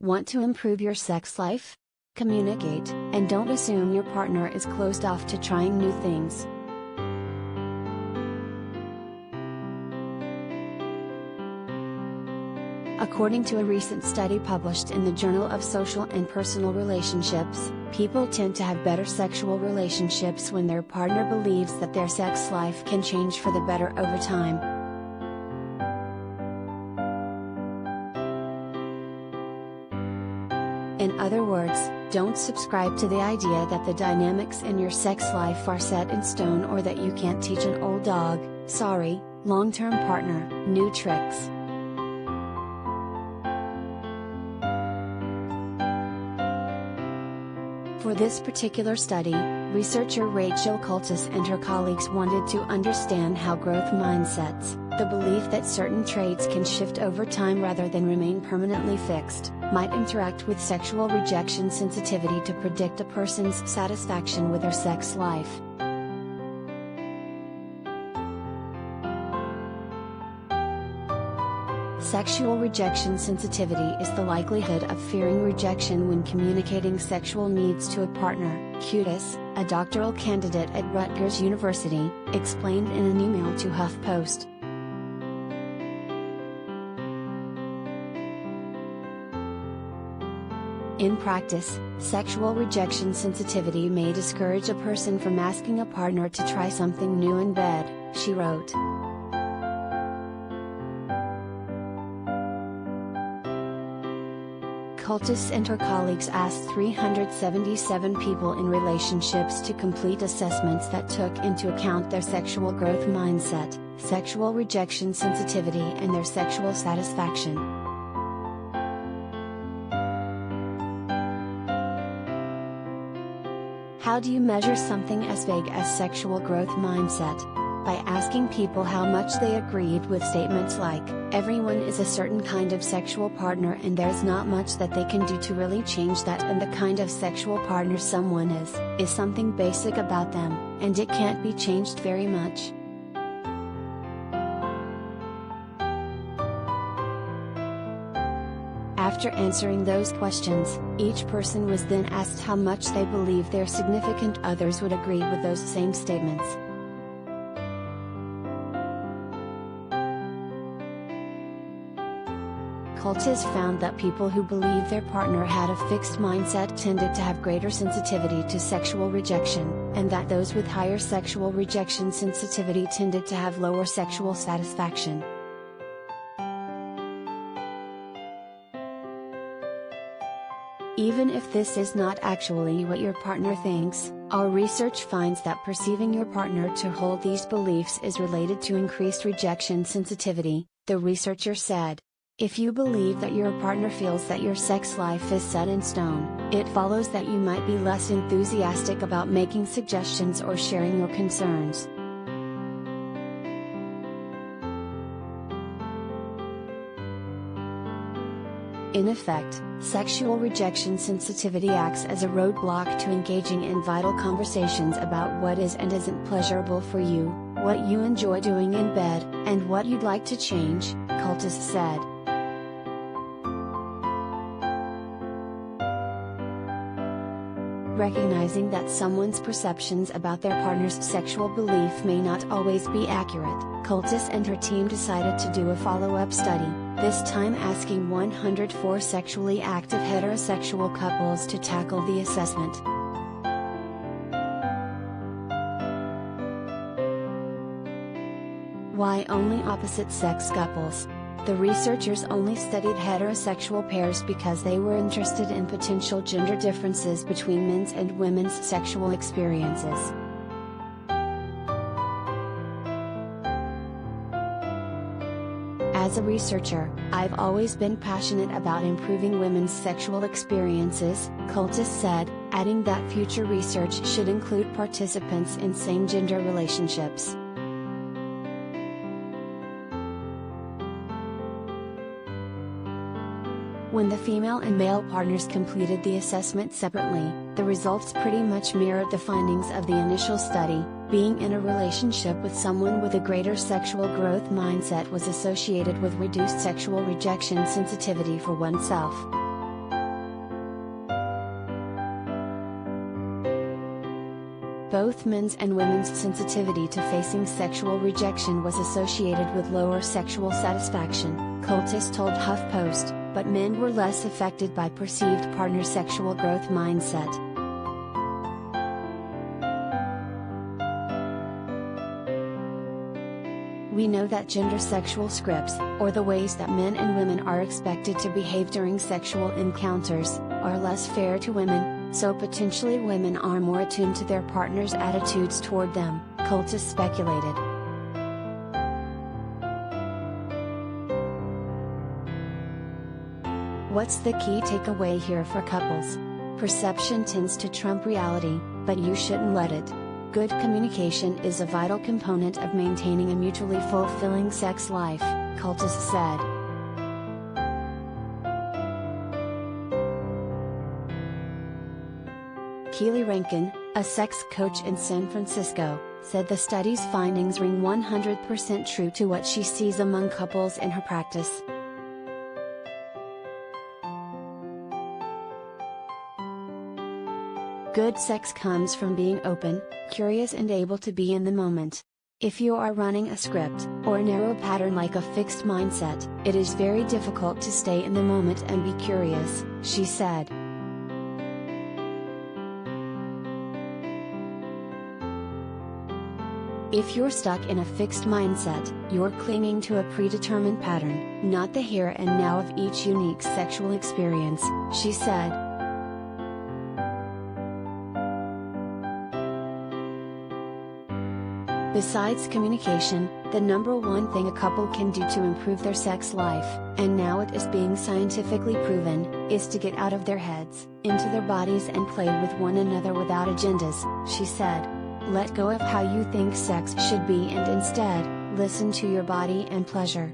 Want to improve your sex life? Communicate, and don't assume your partner is closed off to trying new things. According to a recent study published in the Journal of Social and Personal Relationships, people tend to have better sexual relationships when their partner believes that their sex life can change for the better over time. In other words, don't subscribe to the idea that the dynamics in your sex life are set in stone or that you can't teach an old dog, sorry, long-term partner, new tricks. For this particular study, researcher Rachel Cultus and her colleagues wanted to understand how growth mindsets, the belief that certain traits can shift over time rather than remain permanently fixed, might interact with sexual rejection sensitivity to predict a person's satisfaction with their sex life. Sexual rejection sensitivity is the likelihood of fearing rejection when communicating sexual needs to a partner, Cultus, a doctoral candidate at Rutgers University, explained in an email to HuffPost. In practice, sexual rejection sensitivity may discourage a person from asking a partner to try something new in bed, she wrote. Cultus and her colleagues asked 377 people in relationships to complete assessments that took into account their sexual growth mindset, sexual rejection sensitivity and their sexual satisfaction. How do you measure something as vague as sexual growth mindset? By asking people how much they agreed with statements like, everyone is a certain kind of sexual partner and there's not much that they can do to really change that, and the kind of sexual partner someone is something basic about them, and it can't be changed very much. After answering those questions, each person was then asked how much they believe their significant others would agree with those same statements. Cultus found that people who believed their partner had a fixed mindset tended to have greater sensitivity to sexual rejection, and that those with higher sexual rejection sensitivity tended to have lower sexual satisfaction. Even if this is not actually what your partner thinks, our research finds that perceiving your partner to hold these beliefs is related to increased rejection sensitivity, the researcher said. If you believe that your partner feels that your sex life is set in stone, it follows that you might be less enthusiastic about making suggestions or sharing your concerns. In effect, sexual rejection sensitivity acts as a roadblock to engaging in vital conversations about what is and isn't pleasurable for you, what you enjoy doing in bed, and what you'd like to change, Cultus said. Recognizing that someone's perceptions about their partner's sexual belief may not always be accurate, Cultus and her team decided to do a follow-up study, this time asking 104 sexually active heterosexual couples to tackle the assessment. Why only opposite-sex couples? The researchers only studied heterosexual pairs because they were interested in potential gender differences between men's and women's sexual experiences. As a researcher, I've always been passionate about improving women's sexual experiences, Cultus said, adding that future research should include participants in same-gender relationships. When the female and male partners completed the assessment separately, the results pretty much mirrored the findings of the initial study. Being in a relationship with someone with a greater sexual growth mindset was associated with reduced sexual rejection sensitivity for oneself. Both men's and women's sensitivity to facing sexual rejection was associated with lower sexual satisfaction, Cultis told HuffPost, but men were less affected by perceived partner sexual growth mindset. We know that gender sexual scripts, or the ways that men and women are expected to behave during sexual encounters, are less fair to women, so potentially women are more attuned to their partner's attitudes toward them, Cultis speculated. What's the key takeaway here for couples? Perception tends to trump reality, but you shouldn't let it. Good communication is a vital component of maintaining a mutually fulfilling sex life, Cultis said. Keely Rankin, a sex coach in San Francisco, said the study's findings ring 100% true to what she sees among couples in her practice. Good sex comes from being open, curious and able to be in the moment. If you are running a script, or a narrow pattern like a fixed mindset, it is very difficult to stay in the moment and be curious, she said. If you're stuck in a fixed mindset, you're clinging to a predetermined pattern, not the here and now of each unique sexual experience, she said. Besides communication, the number one thing a couple can do to improve their sex life, and now it is being scientifically proven, is to get out of their heads, into their bodies and play with one another without agendas, she said. Let go of how you think sex should be and instead, listen to your body and pleasure.